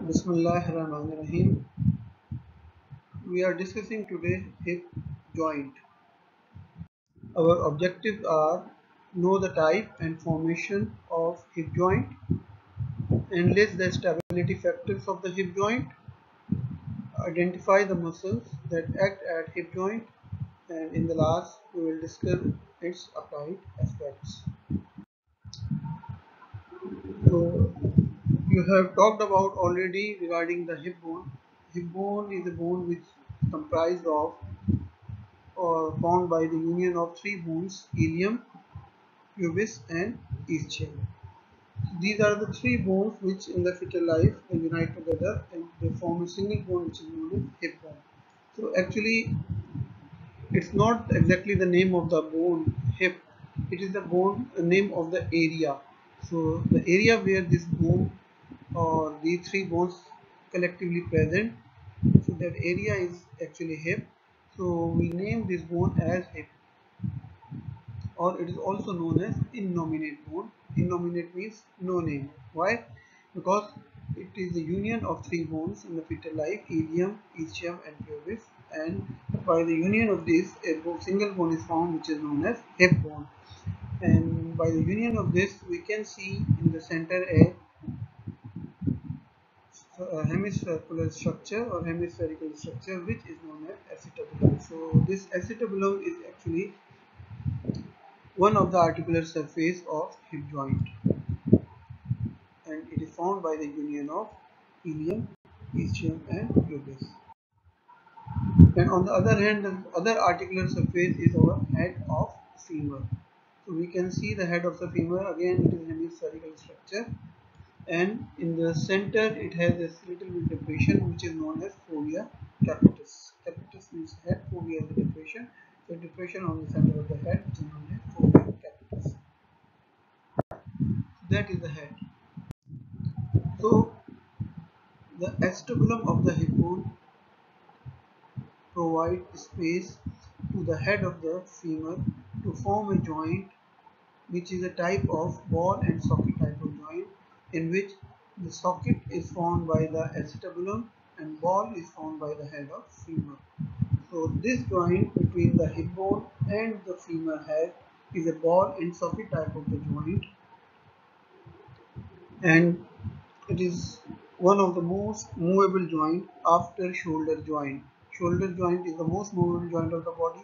Bismillahirrahmanirrahim. We are discussing today hip joint. Our objectives are know the type and formation of hip joint, enlist the stability factors of the hip joint, identify the muscles that act at hip joint, and in the last we will discuss its applied aspects. So you have talked about already regarding the hip bone. Hip bone is a bone which is comprised of or formed by the union of three bones, ilium, pubis and ischium. These are the three bones which in the fetal life they unite together and they form a single bone which is known as hip bone. So actually it's not exactly the name of the bone hip, it is the bone name of the area. So the area where this bone or these three bones collectively present, so that area is actually hip. So we name this bone as hip, or it is also known as innominate bone. Innominate means no name. Why? Because it is the union of three bones in the fetal life, ilium, ischium and pubis, and by the union of this a single bone is found which is known as hip bone. And by the union of this we can see in the center a hemicircular structure or hemispherical structure which is known as acetabulum. So this acetabulum is actually one of the articular surface of hip joint, and it is formed by the union of ilium, ischium and pubis. And on the other hand, the other articular surface is our head of femur. So we can see the head of the femur, again it is a hemispherical structure, and in the center it has a little bit depression which is known as fovea capitis. Capitis means head, fovea is the depression. So depression on the center of the head which is known as fovea capitis. That is the head. So the acetabulum of the hip bone provide space to the head of the femur to form a joint which is a type of ball and socket type of joint, in which the socket is formed by the acetabulum and ball is formed by the head of femur. So this joint between the hip bone and the femur head is a ball and socket type of the joint, and it is one of the most movable joint after shoulder joint. Shoulder joint is the most movable joint of the body,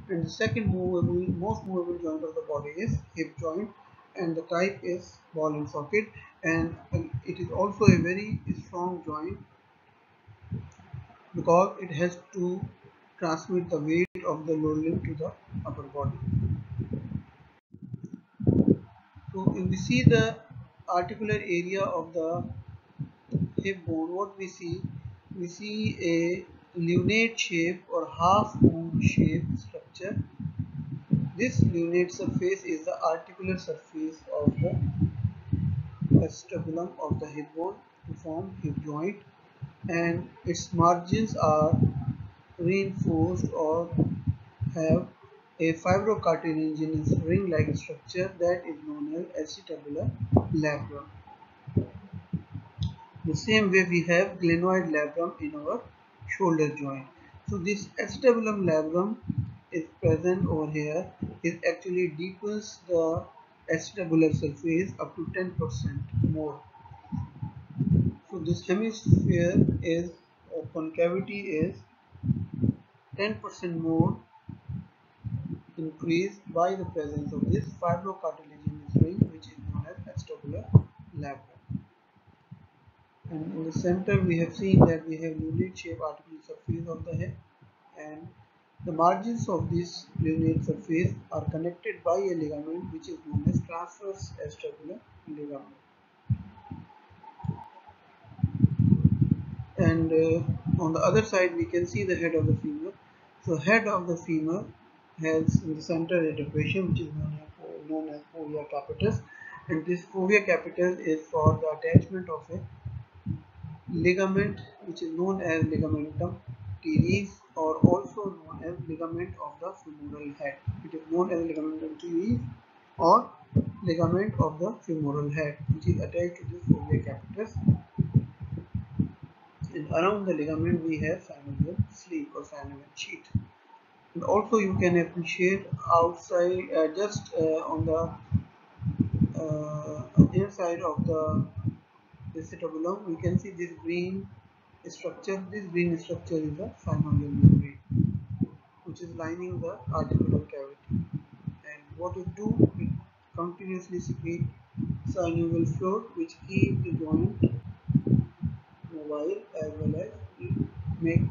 and the second most movable joint of the body is hip joint, and the type is ball and socket, and it is also a very strong joint because it has to transmit the weight of the lower limb to the upper body. So if we see the articular area of the hip bone, what we see a lunate shape or half moon shape structure. This lunate surface is the articular surface of the acetabulum of the hip bone to form hip joint, and its margins are reinforced or have a fibrocartilaginous ring-like structure that is known as acetabular labrum. The same way we have glenoid labrum in our shoulder joint. So this acetabulum labrum is present over here. It actually deepens the acetabular surface up to 10% more. So this hemisphere is concavity is 10% more increased by the presence of this fibrocartilaginous ring, which is known as acetabular labrum. And in the center we have seen that we have lunate shaped articular surface of the head, and the margins of this lunate surface are connected by a ligament which is known as transverse acetabular ligament. And on the other side we can see the head of the femur. So head of the femur has in the center a depression which is known as fovea capitis, and this fovea capitis is for the attachment of a ligament which is known as ligamentum teres, or also known as ligament of the femoral head. It is known as ligamentum teres or ligament of the femoral head, which is attached to this fovea capitis. around the ligament we have synovial sleeve or synovial sheath. And also you can appreciate outside just on the inner side of the acetabulum, we can see this green structure. This green structure is the synovial membrane, which is lining the articular cavity. And what it do, it continuously secrete synovial fluid, which keep the joint mobile as well as make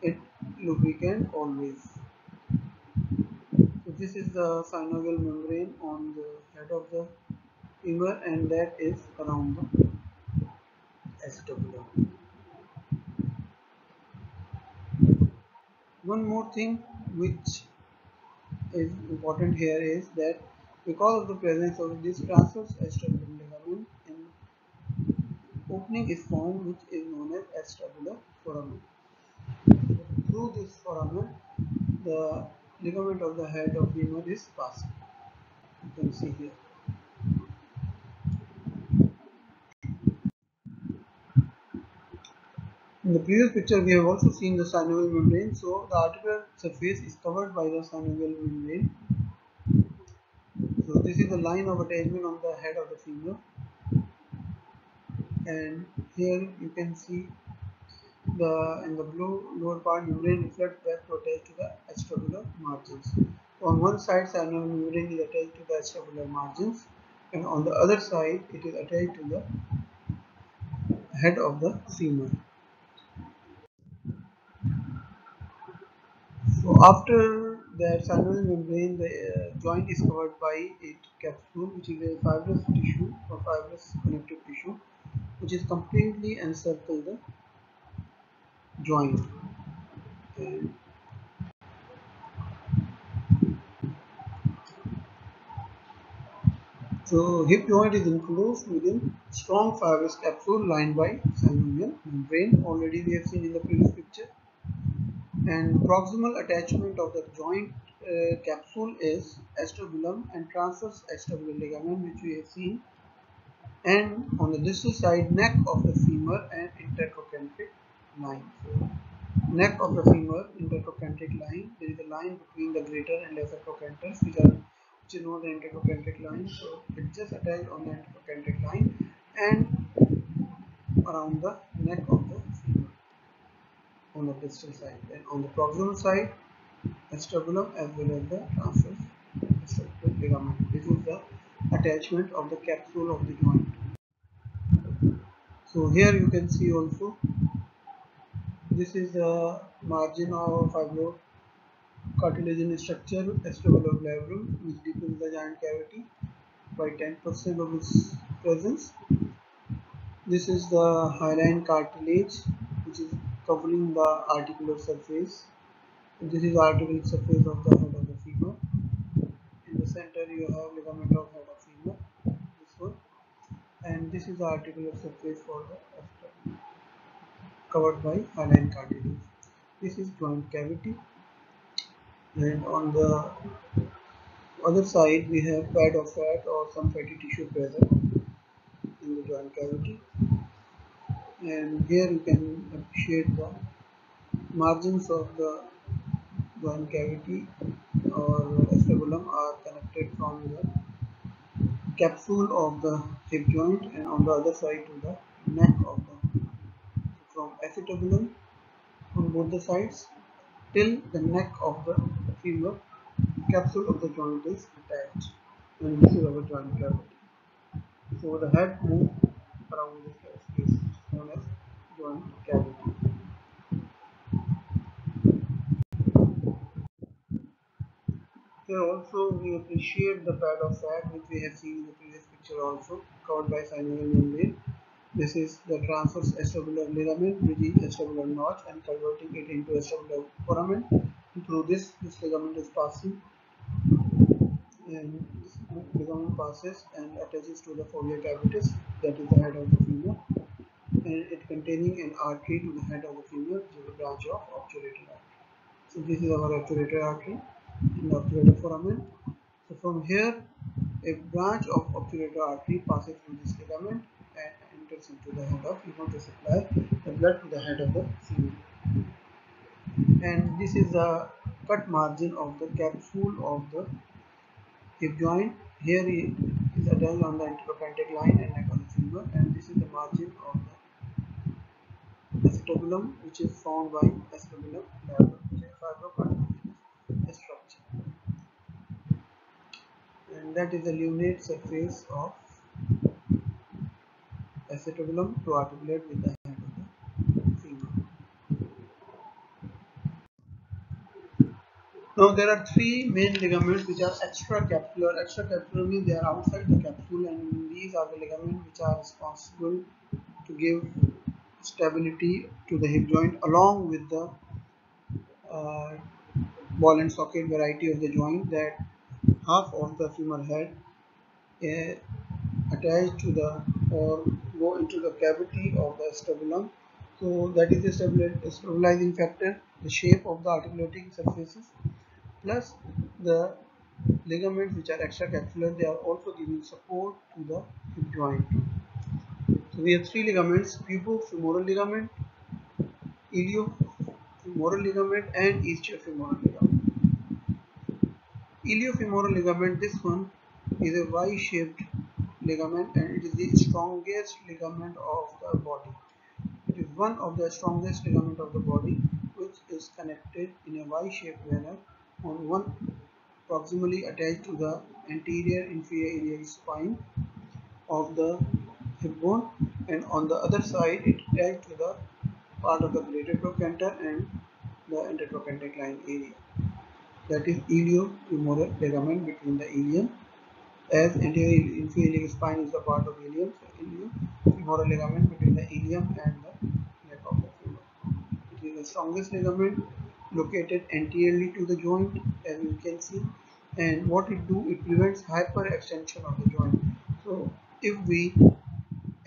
it lubricant always. So this is the synovial membrane on the head of the femur, and that is around the acetabulum. One more thing which is important here is that because of the presence of this transverse acetabular ligament, an opening is formed which is known as acetabular foramen. Through this foramen, the ligament of the head of femur is passing. You can see here. In the previous picture, we have also seen the synovial membrane. So the articular surface is covered by the synovial membrane. So this is the line of attachment on the head of the femur, and here you can see the in the blue lower part membrane reflects back to attach to the acetabular margins. So on one side, synovial membrane is attached to the acetabular margins, and on the other side, it is attached to the head of the femur. So after that synovial membrane, the joint is covered by a capsule, which is a fibrous tissue or fibrous connective tissue, which is completely encircle the joint. And so hip joint is enclosed within strong fibrous capsule lined by synovial membrane. Already we have seen in the previous picture. And proximal attachment of the joint capsule is acetabulum and transverse acetabular ligament, which we have seen, and on the distal side, neck of the femur and intertrochanteric line. So neck of the femur, intertrochanteric line, there is a line between the greater and lesser trochanters, which is known as the intertrochanteric line. So it just attached on the intertrochanteric line and around the neck of the femur on the distal side. And on the proximal side, acetabulum as well as the transverse acetabular ligament. This is the attachment of the capsule of the joint. So here you can see also, this is the margin of fibrocartilaginous structure, acetabular labrum, which deepens the giant cavity by 10% of its presence. This is the hyaline cartilage, which is covering the articular surface. This is the articular surface of the head of the femur. In the center you have ligament of head of femur, this one, and this is the articular surface for the acetabulum, covered by hyaline cartilage. This is joint cavity, and on the other side we have pad of fat or some fatty tissue present in the joint cavity. And here you can appreciate the margins of the joint cavity or acetabulum are connected from the capsule of the hip joint and on the other side to the neck of the, from acetabulum on both the sides till the neck of the femur, capsule of the joint is attached, and this is our joint cavity. So the head moves around this space known as joint cavity. Here also we appreciate the pad of fat which we have seen in the previous picture also, covered by synovial membrane. This is the transverse acetabular ligament bridging acetabular notch and converting it into acetabular foramen. Through this ligament is passing, and this ligament passes and attaches to the fovea capitis, that is the head of the femur, and it containing an artery to the head of the femur, which is a branch of obturator artery. So this is our obturator artery and obturator foramen. So from here, a branch of obturator artery passes through this ligament and enters into the head of femur to supply the blood to the head of the femur. And this is the cut margin of the capsule of the hip joint. Here it is attached on the intertrochanteric line and neck of the femur, and this is the margin of the acetabulum, which is formed by acetabulum labrum, which is fibrocartilaginous structure, and that is the lunate surface of acetabulum to articulate with the head of the femur. Now there are three main ligaments which are extracapsular. Extracapsular means they are outside the capsule, and these are the ligaments which are responsible to give stability to the hip joint along with the uh, ball and socket variety of the joint, that half of the femur head uh, attached to the or go into the cavity of the sternum. So that is the stabilizing factor, the shape of the articulating surfaces, plus the ligaments which are extracapsular, they are also giving support to the hip joint. So we have three ligaments: pubofemoral ligament, iliofemoral ligament, and ischiofemoral ligament. Iliofemoral ligament, this one is a Y-shaped ligament, and it is the strongest ligament of the body. It is one of the strongest ligament of the body, which is connected in a Y-shaped manner on one proximally attached to the anterior inferior iliac spine of the hip bone, and on the other side it attached to the part of the greater trochanter and the intertrochanteric line area. That is iliofemoral ligament between the ilium, as anterior inferior iliac spine is the part of ilium, so iliofemoral ligament between the ilium and the neck of the femur. It is the strongest ligament located anteriorly to the joint, as you can see, and what it do, it prevents hyperextension of the joint. So if we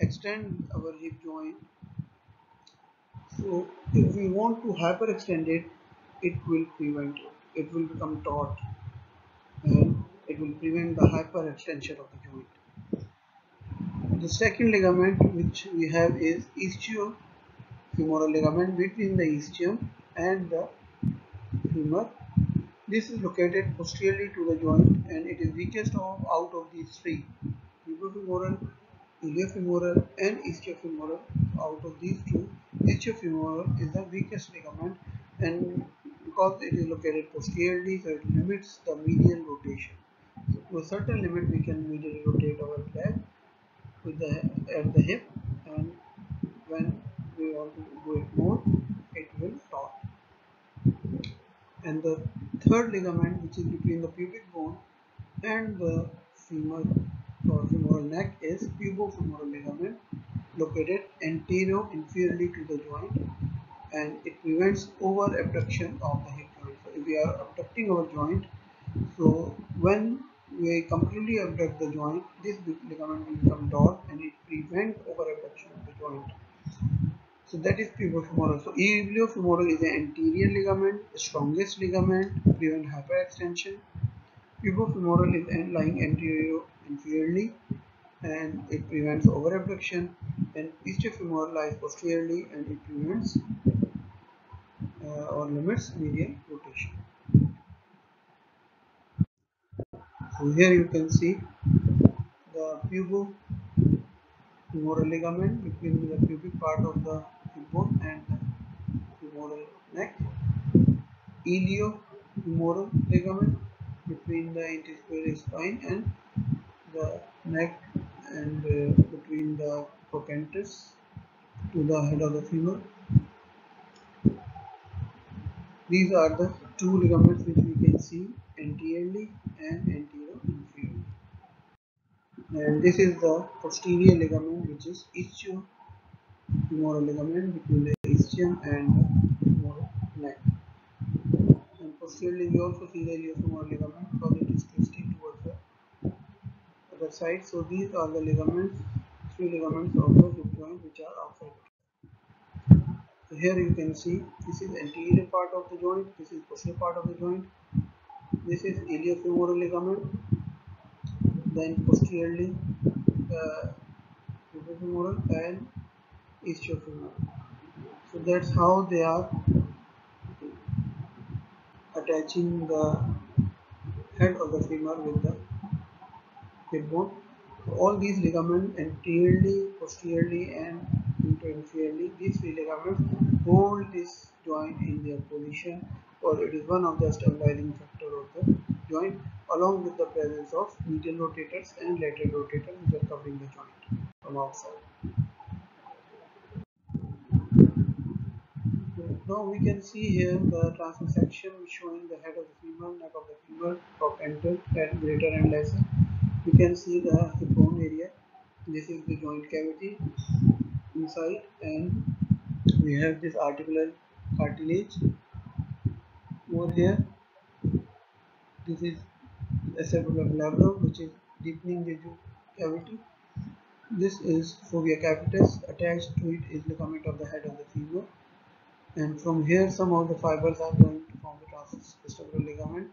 extend our hip joint, so if we want to hyperextend it, it will prevent it. It will become taut, and it will prevent the hyperextension of the joint. The second ligament which we have is ischiofemoral ligament between the ischium and the femur. This is located posteriorly to the joint, and it is weakest out of these three: pubofemoral, iliofemoral, and ischiofemoral. Out of these two, ischiofemoral is the weakest ligament, and because it is located posteriorly, so it limits the medial rotation. So to a certain limit, we can medially rotate our leg with the at the hip, and when we want to do it more, it will taut. And the third ligament, which is between the pubic bone and the femur or femoral neck, is pubofemoral ligament, located anterior inferiorly to the joint, and it prevents over abduction of the hip joint. So if we are abducting our joint, so when we completely abduct the joint, this ligament will become taut and it prevents over abduction of the joint. So that is pubofemoral. So iliofemoral is the anterior ligament, the strongest ligament, prevent hyperextension. Pubofemoral is lying anterior inferiorly, and it prevents overabduction. And ischiofemoral lies posteriorly, and it prevents or limits medial rotation. So here you can see the pubofemoral ligament between the pubic part of the hip bone and the femoral neck. Iliofemoral ligament between the anterior spine and the neck, and between the trochanterus to the head of the femur. These are the two ligaments which we can see anteriorly and anterior inferiorly. And this is the posterior ligament, which is ischiofemoral ligament between the ischium and the femoral neck. And posteriorly we also see the iliofemoral ligament because it is twisting towards the other side. So these are the ligaments, three ligaments of the hip joint which are outside. So here you can see this is anterior part of the joint, this is posterior part of the joint, this is iliofemoral ligament, then posteriorly infrafemoral and ischiofemoral. So that's how they are attaching the head of the femur with the hip bone. So all these ligaments anteriorly, posteriorly and interinferiorly, these three ligaments hold this joint in their position, or it is one of the stabilizing factor of the joint, along with the presence of medial rotators and lateral rotators which are covering the joint from outside. Now we can see here the transverse section showing the head of the femur, neck of the femur, top and tail, and greater and lesser. We can see the hip bone area. This is the joint cavity inside, and we have this articular cartilage over here. This is acetabular labrum, which is deepening the cavity. This is fovea capitis. Attached to it is ligament of the head of the femur, and from here some of the fibers are going to form the transverse vestibular ligament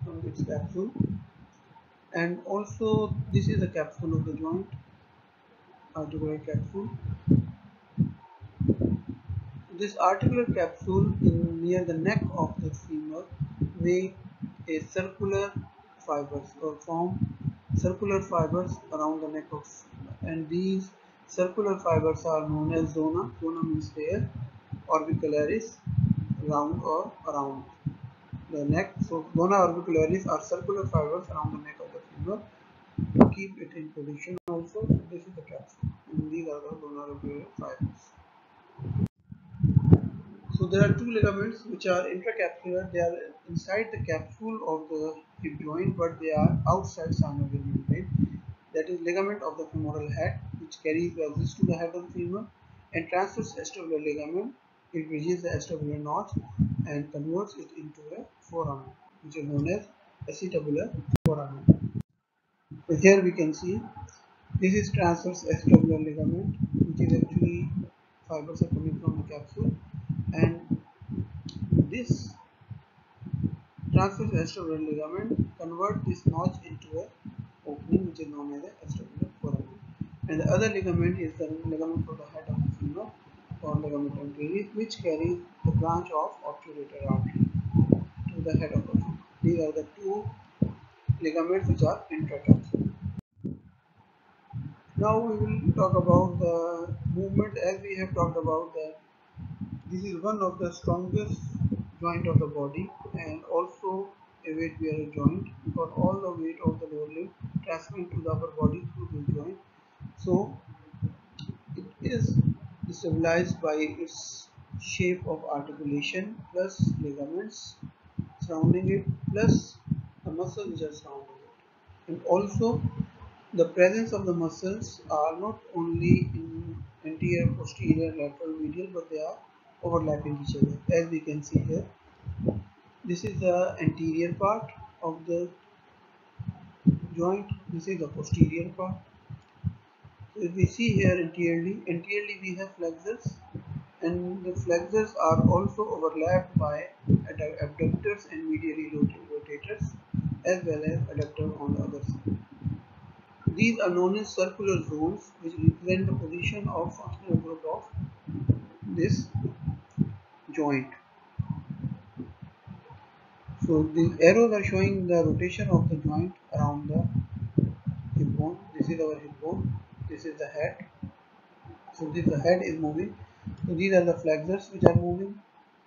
from its capsule. And also this is the capsule of the joint, articular capsule. This articular capsule near the neck of the femur make a circular fibers or form circular fibers around the neck of femur, and these circular fibers are known as zona. Zona means hair, orbicularis, round or around the neck. So zona orbicularis are circular fibers around the neck of the femur to keep it in position also. This is the capsule, and these are the zona orbicular fibers. So there are two ligaments which are intracapsular. They are inside the capsule of the hip joint, but they are outside synovial membrane. That is ligament of the femoral head, which carries valgus to the head of the femur, and transverse acetabular ligament. It bridges the acetabular notch and converts it into a foramen, which is known as acetabular foramen. So here we can see this is transverse acetabular ligament, which is actually fibers are coming from the capsule, and this transverse acetabular ligament convert this notch into a opening which is known as a acetabular foramen. And the other ligament is the ligament for the head of the femur, or ligament anterior, which carries the branch of obturator artery to the head of the femur. These are the two ligaments which are intracapsular. Now we will talk about the movement. As we have talked about that this is one of the strongest joint of the body, and also a weight bearer joint, because all the weight of the lower limb transmit to the upper body through this joint. So it is stabilized by its shape of articulation plus ligaments surrounding it plus the muscles which are surrounding it. And also the presence of the muscles are not only in anterior, posterior, lateral, medial, but they are overlapping each other. As we can see here, this is the anterior part of the joint, this is the posterior part. So if we see here anteriorly we have flexors, and the flexors are also overlapped by abductors and medially rotators, as well as adductor on the other side. These are known as circular zones, which represent the position of functional group of this joint. So the arrows are showing the rotation of the joint around the hip bone. This is our hip bone. This is the head. So this the head is moving. So these are the flexors which are moving,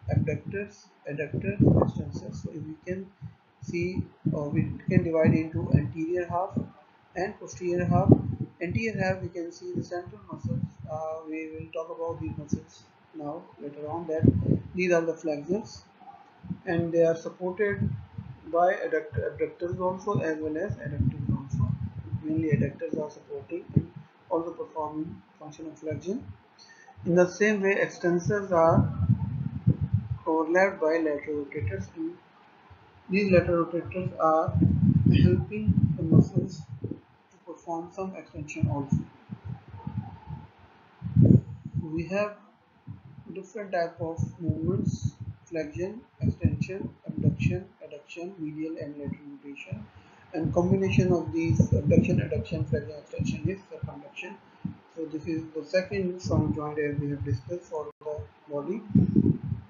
abductors, adductors, extensors. So if we can see, we can divide into anterior half and posterior half. Anterior half we can see the central muscles. We will talk about these muscles now later on. That these are the flexors, and they are supported by abductors also, as well as adductors also. Mainly adductors are supporting and also performing function of flexion. In the same way, extensors are overlapped by lateral rotators, and these lateral rotators are helping the muscles to perform some extension also. We have different type of movements: flexion, extension, abduction, adduction, medial and lateral rotation, and combination of these abduction, adduction, flexion, extension is circumduction. So this is the second strong joint as we have discussed for the body,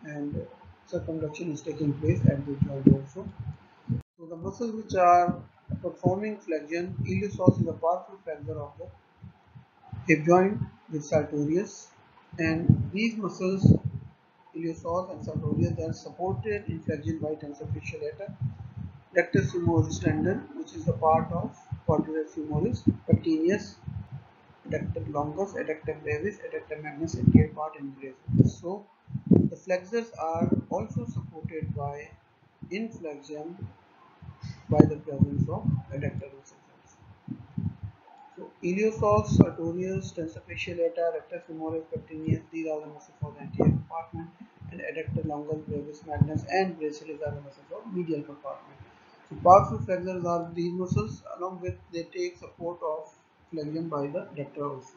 and circumduction is taking place at this joint also. So the muscles which are performing flexion, iliopsoas is a powerful flexor of the hip joint with sartorius, and these muscles, iliopsoas and sartorius, they are supported in flexion by tensor fasciae lata, rectus femoris tendon, which is the part of quadratus femoris, pectineus, adductor longus, adductor brevis, adductor magnus, anterior part, and gracilis. So the flexors are also supported by in flexion by the presence of adductor muscles. So iliopsoas, sartorius, tensor fasciae lata, rectus femoris, pectineus, these are the muscles for the anterior compartment, and adductor longus, brevis, magnus, and gracilis are the muscles of medial compartment. So powerful flexors are these muscles, along with they take support of flexion by the adductor also.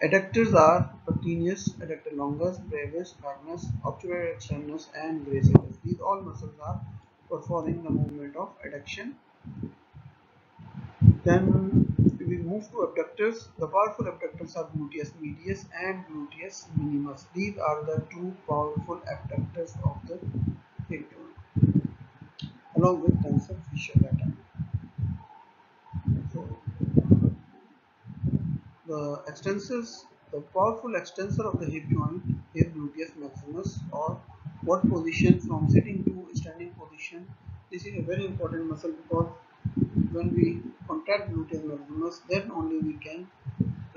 Adductors are pectineus, adductor longus, brevis, magnus, obturator externus, and gracilis. These all muscles are performing the movement of adduction. Then we move to abductors. The powerful abductors are gluteus medius and gluteus minimus. These are the two powerful abductors of the hip joint, along with tensor fasciae lata. So the extensors, the powerful extensor of the hip joint is gluteus maximus, or what position from sitting to standing position. This is a very important muscle because when we contract gluteus maximus, then only we can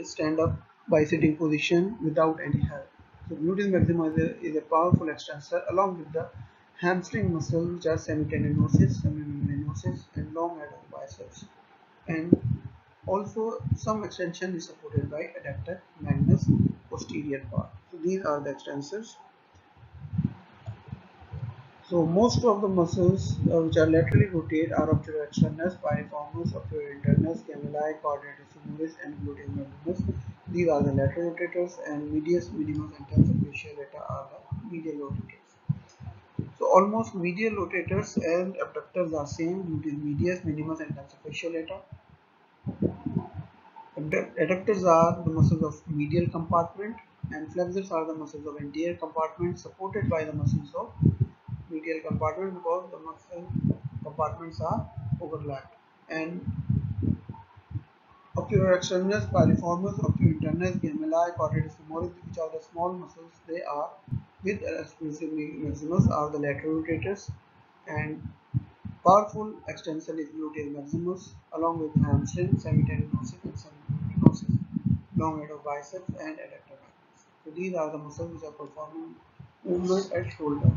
stand up by sitting position without any help. So gluteus maximus is a powerful extensor along with the hamstring muscle, which are semitendinosus, semimembranosus, and long head of biceps. And also some extension is supported by adductor magnus posterior part. So these are the extensors. So most of the muscles which are laterally rotate are obturator externus, piriformis, obturator internus, gemelli, quadratus femoris, and gluteus maximus. These are the lateral rotators, and medius minimus and tensor fasciae lata are the medial rotators. So almost medial rotators and abductors are same, gluteus medius, minimus, and tensor fasciae lata. Adductors are the muscles of medial compartment, and flexors are the muscles of anterior compartment, supported by the muscles of medial compartment because the muscle compartments are overlapped. And obturator externus, piriformis, obturator internus, gemelli, quadratus femoris, which are the small muscles, they are with exclusive maximus are the lateral rotators, and powerful extensor is gluteus maximus along with hamstring, semitendinosus, and semimembranosus, long head of biceps, and adductor magnus. So these are the muscles which are performing movement at shoulder.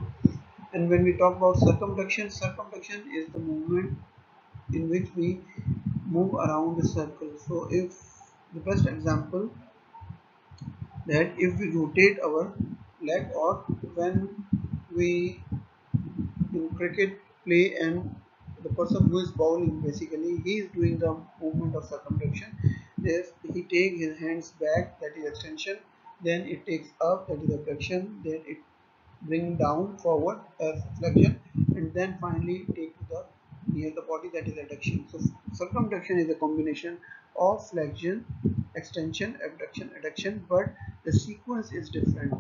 And when we talk about circumduction, circumduction is the movement in which we move around the circle. So if the best example that if we rotate our leg, or when we in cricket play and the person who is bowling, basically he is doing the movement of circumduction. Yes, he takes his hands back, that is extension, then it takes up, that is abduction, then it bring down forward as flexion, and then finally take to the near the body, that is adduction. So circumduction is a combination of flexion, extension, abduction, adduction, but the sequence is different.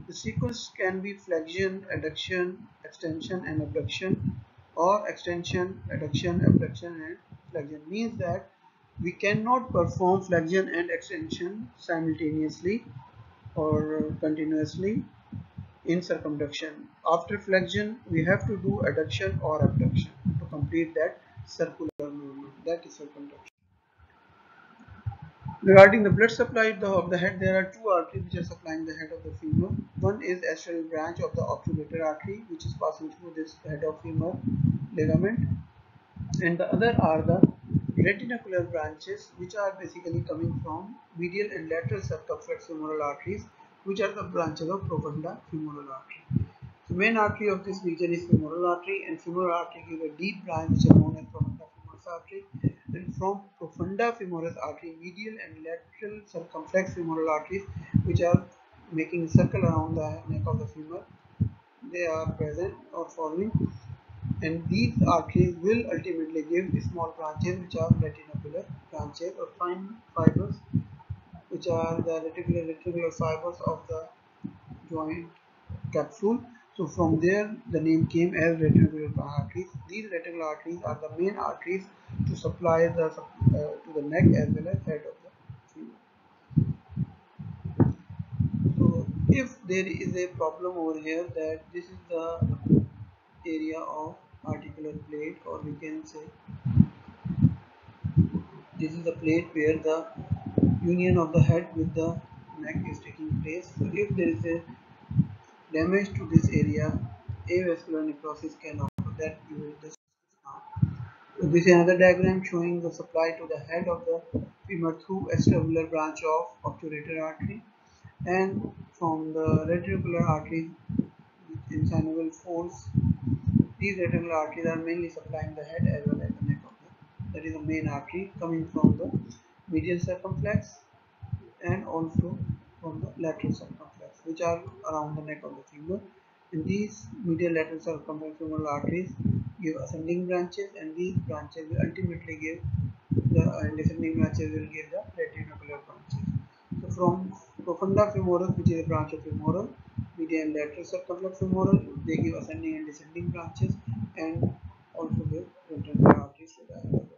The sequence can be flexion, adduction, extension, and abduction, or extension, adduction, abduction, and flexion. Means that we cannot perform flexion and extension simultaneously or continuously in circumduction. After flexion, we have to do adduction or abduction to complete that circular movement. That is circumduction. Regarding the blood supply of the head, there are two arteries which are supplying the head of the femur. One is axial branch of the obturator artery, which is passing through this head of femur ligament, and the other are the retinacular branches, which are basically coming from medial and lateral circumflex femoral arteries, which are the branches of profunda femoral artery. The main artery of this region is femoral artery, and femoral artery gives a deep branch which is known as profunda femoris artery. And from profunda femoris artery, medial and lateral circumflex femoral arteries, which are making a circle around the neck of the femur, they are present or forming, and these arteries will ultimately give small branches which are retinacular branches or fine fibers which which are the reticular fibers of the joint capsule. So from there the name came as reticular arteries. These reticular arteries are the main arteries to supply to the neck as well as head of the femur. So if there is a problem over here, that this is the area of articular plate, or we can say this is the plate where the union of the head with the neck is taking place. So if there is a damage to this area, avascular necrosis can occur, that we will discuss now. So this is another diagram showing the supply to the head of the femur through acetabular branch of obturator artery, and from the reticular arteries in synovial folds. These reticular arteries are mainly supplying the head as well as the neck of the, that is the main artery coming from the medial circumflex and also from the lateral circumflex, which are around the neck of the femur. And these medial lateral circumflex femoral arteries give ascending branches, and these branches will ultimately give the descending branches will give the reticular branches. So from profunda femoris, which is a branch of femoral, medial and lateral circumflex femoral, they give ascending and descending branches, and also give reticular arteries to the head.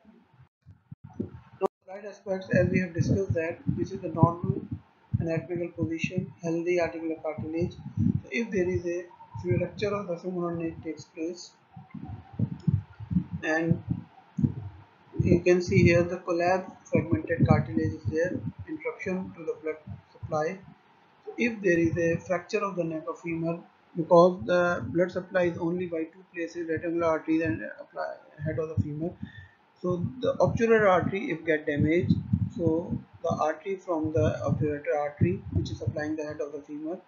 Now, right aspects, as we have discussed, that this is the normal anatomical position, healthy articular cartilage. So if there is a fracture of the femoral neck takes place, and you can see here the collapsed fragmented cartilage is there, interruption to the blood supply. So if there is a fracture of the neck of femur, because the blood supply is only by two places, reticular arteries and head of the femur, so the obturator artery if get damaged, so the artery from the obturator artery which is supplying the head of the femur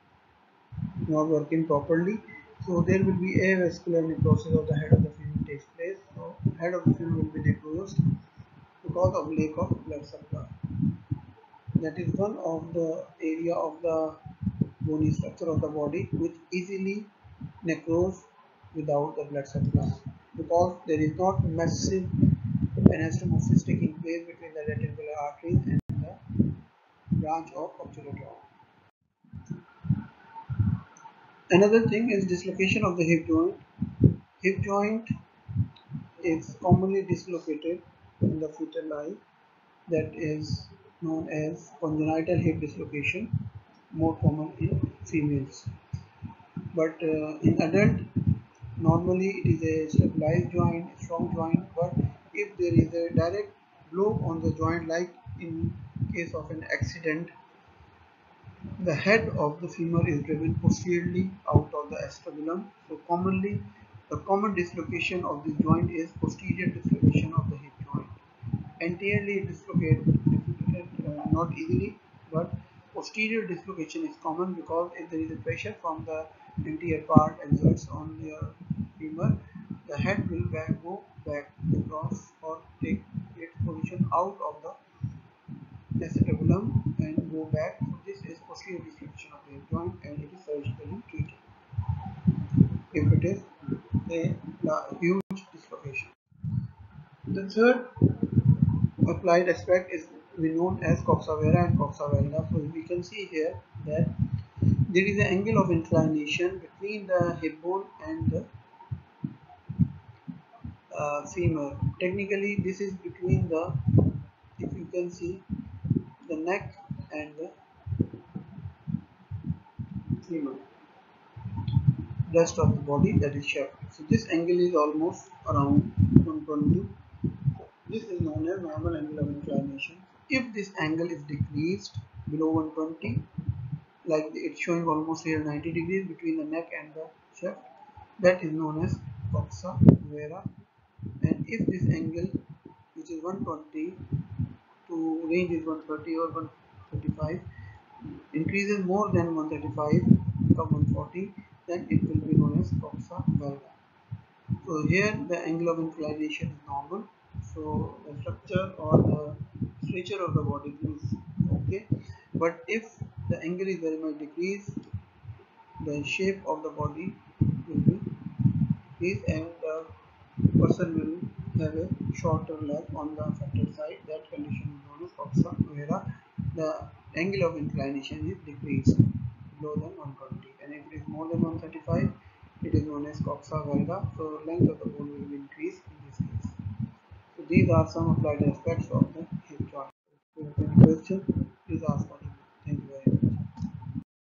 not working properly, so there will be avascular necrosis of the head of the femur takes place. So head of the femur will be necrosed because of lack of blood supply. That is one of the area of the bony structure of the body which easily necrose without the blood supply, because there is not massive anastomosis taking place between the reticular arteries and the branch of obturator. Another thing is dislocation of the hip joint. Hip joint is commonly dislocated in the fetal life, that is known as congenital hip dislocation, more common in females. But in adult, normally it is a stabilized joint, strong joint, but if there is a direct blow on the joint, like in case of an accident, the head of the femur is driven posteriorly out of the acetabulum. So commonly, the common dislocation of this joint is posterior dislocation of the hip joint. Anteriorly dislocated not easily, but posterior dislocation is common, because if there is a pressure from the anterior part exerts on your femur, the head will go back across or take its position out of the acetabulum and go back. So this is posterior dislocation of the hip joint, and it is surgically treated if it is a huge dislocation. The third applied aspect is known as coxa vara and coxa valga. So we can see here that there is an angle of inclination between the hip bone and the femur. Technically, this is between the, if you can see, the neck and the femur, rest of the body, that is shaft. So this angle is almost around 120. This is known as normal angle of inclination. If this angle is decreased below 120, like it's showing almost here 90 degrees between the neck and the shaft, that is known as coxa vara. And if this angle, which is 120 to range is 130 or 135, increases more than 135 become 140, then it will be known as coxa valga. So here the angle of inclination is normal, so the structure or the structure of the body is okay. But if the angle is very much decreased, the shape of the body will be decreased, and the person will have a shorter leg on the affected side. That condition is known as coxa vara. The angle of inclination is decreased below than 120, and if it is more than 135, it is known as coxa valga. So length of the bone will be increased in this case. So these are some applied aspects of the hip joint. If you have any question, please ask us.